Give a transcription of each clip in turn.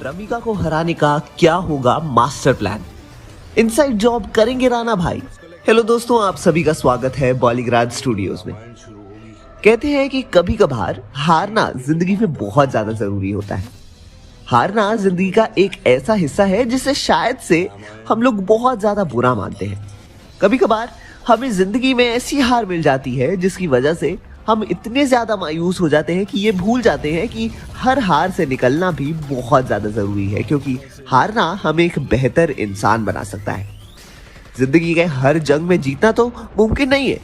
रमिका को हराने का क्या होगा मास्टर प्लान? इनसाइड जॉब करेंगे राणा भाई? हेलो दोस्तों, आप सभी का स्वागत है बॉलीग्राज स्टूडियोज में। कहते हैं कि कभी कभार हारना जिंदगी में बहुत ज्यादा जरूरी होता है। हारना जिंदगी का एक ऐसा हिस्सा है जिसे शायद से हम लोग बहुत ज्यादा बुरा मानते हैं। कभी कभार हमें जिंदगी में ऐसी हार मिल जाती है जिसकी वजह से हम इतने ज्यादा मायूस हो जाते हैं कि ये भूल जाते हैं कि हर हार से निकलना भी बहुत ज्यादा जरूरी है, क्योंकि हारना हमें एक बेहतर इंसान बना सकता है। जिंदगी के हर जंग में जीतना तो मुमकिन नहीं है,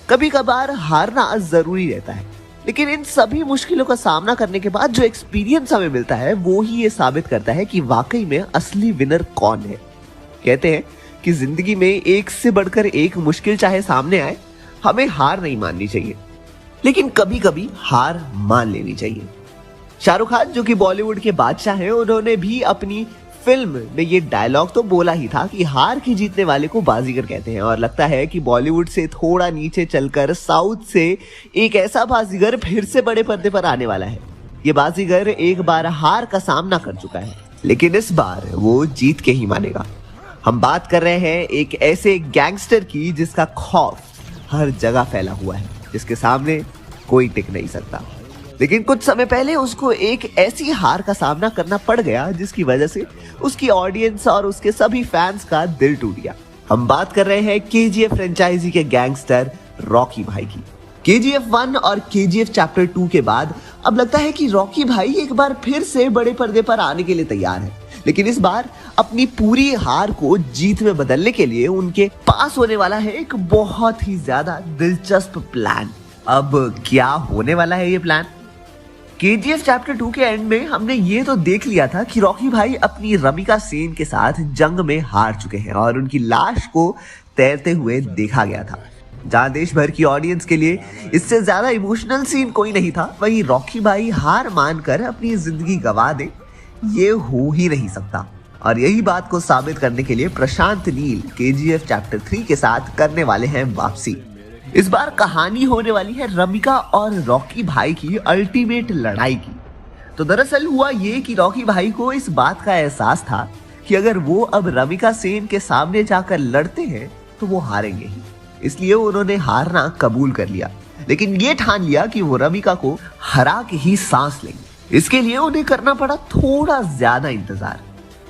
कभी कभार हारना जरूरी रहता है। लेकिन इन सभी मुश्किलों का सामना करने के बाद जो एक्सपीरियंस हमें मिलता है वो ही ये साबित करता है कि वाकई में असली विनर कौन है। कहते हैं कि जिंदगी में एक से बढ़कर एक मुश्किल चाहे सामने आए, हमें हार नहीं माननी चाहिए, लेकिन कभी कभी हार मान लेनी चाहिए। शाहरुख खान जो कि बॉलीवुड के बादशाह हैं, उन्होंने भी अपनी फिल्म में ये डायलॉग तो बोला ही था कि हार के जीतने वाले को बाजीगर कहते हैं। और लगता है कि बॉलीवुड से थोड़ा नीचे चलकर साउथ से एक ऐसा बाजीगर फिर से बड़े पर्दे पर आने वाला है। ये बाजीगर एक बार हार का सामना कर चुका है, लेकिन इस बार वो जीत के ही मानेगा। हम बात कर रहे हैं एक ऐसे गैंगस्टर की जिसका खौफ हर जगह फैला हुआ है, जिसके सामने कोई टिक नहीं सकता। लेकिन कुछ समय पहले उसको एक ऐसी हार का सामना करना पड़ गया जिसकी वजह से उसकी ऑडियंस और उसके सभी फैंस का दिल टूट गया। हम बात कर रहे हैं केजीएफ फ्रेंचाइजी के गैंगस्टर रॉकी भाई की। केजीएफ 1 और केजीएफ चैप्टर 2 के बाद अब लगता है कि रॉकी भाई एक बार फिर से बड़े पर्दे पर आने के लिए तैयार है, लेकिन इस बार अपनी पूरी हार को जीत में बदलने के लिए उनके पास होने वाला है एक बहुत ही ज्यादा दिलचस्प प्लान। अब क्या होने वाला है ये प्लान? केजीएफ चैप्टर 2 के एंड में हमने ये तो देख लिया था कि रॉकी भाई अपनी रमिका सेन के साथ जंग में हार चुके हैं और उनकी लाश को तैरते हुए देखा गया था। जहां देश भर की ऑडियंस के लिए इससे ज्यादा इमोशनल सीन कोई नहीं था, वहीं रॉकी भाई हार मानकर अपनी जिंदगी गंवा दे, ये हो ही नहीं सकता। और यही बात को साबित करने के लिए प्रशांत नील केजीएफ चैप्टर 3 के साथ करने वाले हैं वापसी। इस बार कहानी होने वाली है रमिका और रॉकी भाई की अल्टीमेट लड़ाई की। तो दरअसल हुआ ये कि रॉकी भाई को इस बात का एहसास था कि अगर वो अब रमिका सेन के सामने जाकर लड़ते हैं तो वो हारेंगे ही, इसलिए उन्होंने हारना कबूल कर लिया। लेकिन ये ठान लिया कि वो रमिका को हरा के ही सांस लेंगे। इसके लिए उन्हें करना पड़ा थोड़ा ज्यादा इंतजार,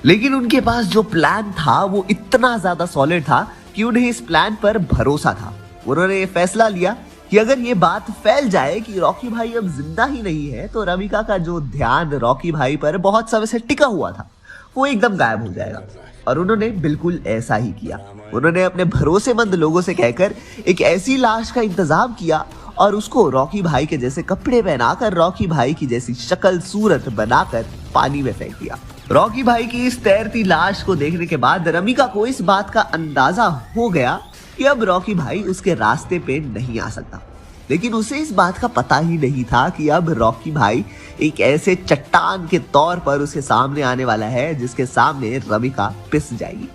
लेकिन उनके पास जो प्लान था वो इतना ज्यादा सॉलिड था कि उन्हें इस प्लान पर भरोसा था। उन्होंने ये फैसला लिया कि अगर ये बात फैल जाए कि रॉकी भाई अब जिंदा ही नहीं है तो रमिका का जो ध्यान रॉकी भाई पर बहुत समय से टिका हुआ था वो एकदम गायब हो जाएगा। और उन्होंने बिल्कुल ऐसा ही किया। उन्होंने अपने भरोसेमंद लोगों से कहकर एक ऐसी लाश का इंतजाम किया और उसको रॉकी भाई के जैसे कपड़े पहनाकर, रॉकी भाई की जैसी शक्ल सूरत बनाकर पानी में फेंक दिया। रॉकी भाई की इस तैरती लाश को देखने के बाद रमिका को इस बात का अंदाजा हो गया कि अब रॉकी भाई उसके रास्ते पे नहीं आ सकता। लेकिन उसे इस बात का पता ही नहीं था कि अब रॉकी भाई एक ऐसे चट्टान के तौर पर उसके सामने आने वाला है जिसके सामने रमिका पिस जाएगी।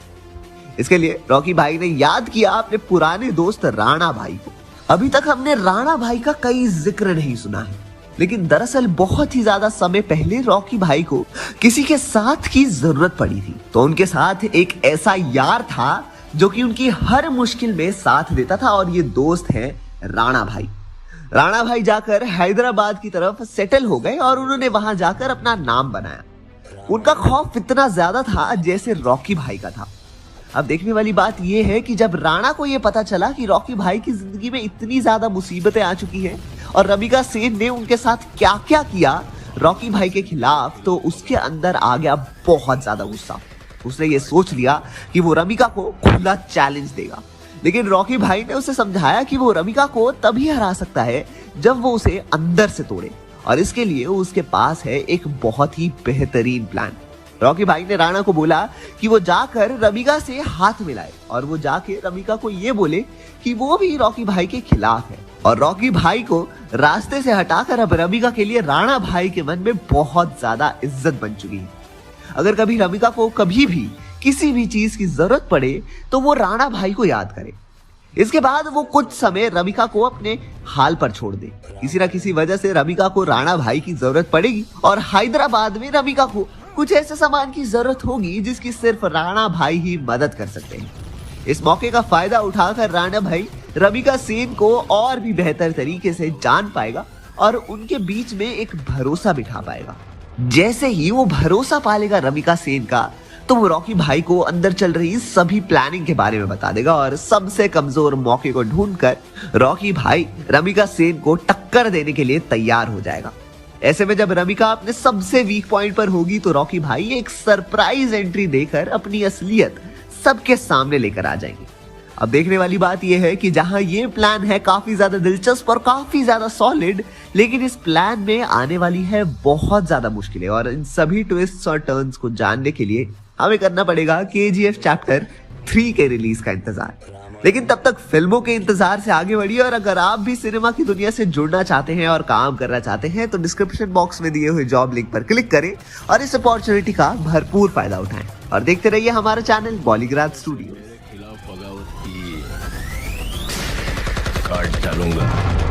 इसके लिए रॉकी भाई ने याद किया अपने पुराने दोस्त राणा भाई को। अभी तक हमने राणा भाई का कई जिक्र नहीं सुना है, लेकिन दरअसल बहुत ही ज्यादा समय पहले रॉकी भाई को किसी के साथ की जरूरत पड़ी थी। तो उनके साथ एक ऐसा यार था जो कि उनकी हर मुश्किल में साथ देता था, और ये दोस्त है राणा भाई। राणा भाई जाकर हैदराबाद की तरफ सेटल हो गए और उन्होंने वहां जाकर अपना नाम बनाया। उनका खौफ इतना ज्यादा था जैसे रॉकी भाई का था। अब देखने वाली बात यह है कि जब राणा को यह पता चला कि रॉकी भाई की जिंदगी में इतनी ज्यादा मुसीबतें आ चुकी हैं और रमिका सेन ने उनके साथ क्या क्या किया रॉकी भाई के खिलाफ, तो उसके अंदर आ गया बहुत ज्यादा गुस्सा। उसने ये सोच लिया कि वो रमिका को खुला चैलेंज देगा। लेकिन रॉकी भाई ने उसे समझाया कि वो रमिका को तभी हरा सकता है जब वो उसे अंदर से तोड़े, और इसके लिए उसके पास है एक बहुत ही बेहतरीन प्लान। रॉकी भाई ने राणा को बोला कि वो जाकर रमिका से हाथ मिलाए और वो जाके रमिका को ये बोले कि वो भी रॉकी भाई के खिलाफ है, और रॉकी भाई को रास्ते से हटाकर अब रमिका के लिए राणा भाई के मन में बहुत ज्यादा इज्जत बन चुकी है। अगर कभी रमिका को कभी भी किसी भी चीज की जरूरत पड़े तो वो राणा भाई को याद करे। इसके बाद वो कुछ समय रमिका को अपने हाल पर छोड़ दे। किसी न किसी वजह से रमिका को राणा भाई की जरूरत पड़ेगी और हैदराबाद में रमिका को कुछ ऐसे सामान की जरूरत होगी जिसकी सिर्फ राणा भाई ही मदद कर सकते हैं। इस मौके का फायदा उठाकर राणा भाई रमिका सेन को और भी बेहतर तरीके से जान पाएगा और उनके बीच में एक भरोसा बिठा पाएगा। जैसे ही वो भरोसा पालेगा रमिका सेन का, तो वो रॉकी भाई को अंदर चल रही सभी प्लानिंग के बारे में बता देगा और सबसे कमजोर मौके को ढूंढकर रॉकी भाई रमिका सेन को टक्कर देने के लिए तैयार हो जाएगा। ऐसे में जब रमिका अपने सबसे वीक पॉइंट पर होगी तो रॉकी भाई एक सरप्राइज एंट्री देकर अपनी असलियत सबके सामने लेकर आ जाएंगे। अब देखने वाली बात यह है कि जहां ये प्लान है काफी ज्यादा दिलचस्प और काफी ज्यादा सॉलिड, लेकिन इस प्लान में आने वाली है बहुत ज्यादा मुश्किलें और इन सभी ट्विस्ट्स और टर्न्स को जानने के लिए हमें करना पड़ेगा KGF चैप्टर 3 के रिलीज का इंतजार। लेकिन तब तक फिल्मों के इंतजार से आगे बढ़िए और अगर आप भी सिनेमा की दुनिया से जुड़ना चाहते हैं और काम करना चाहते हैं तो डिस्क्रिप्शन बॉक्स में दिए हुए जॉब लिंक पर क्लिक करें और इस अपॉर्चुनिटी का भरपूर फायदा उठाएं और देखते रहिए हमारा चैनल बॉलीग्राज स्टूडियो। काट डालूंगा।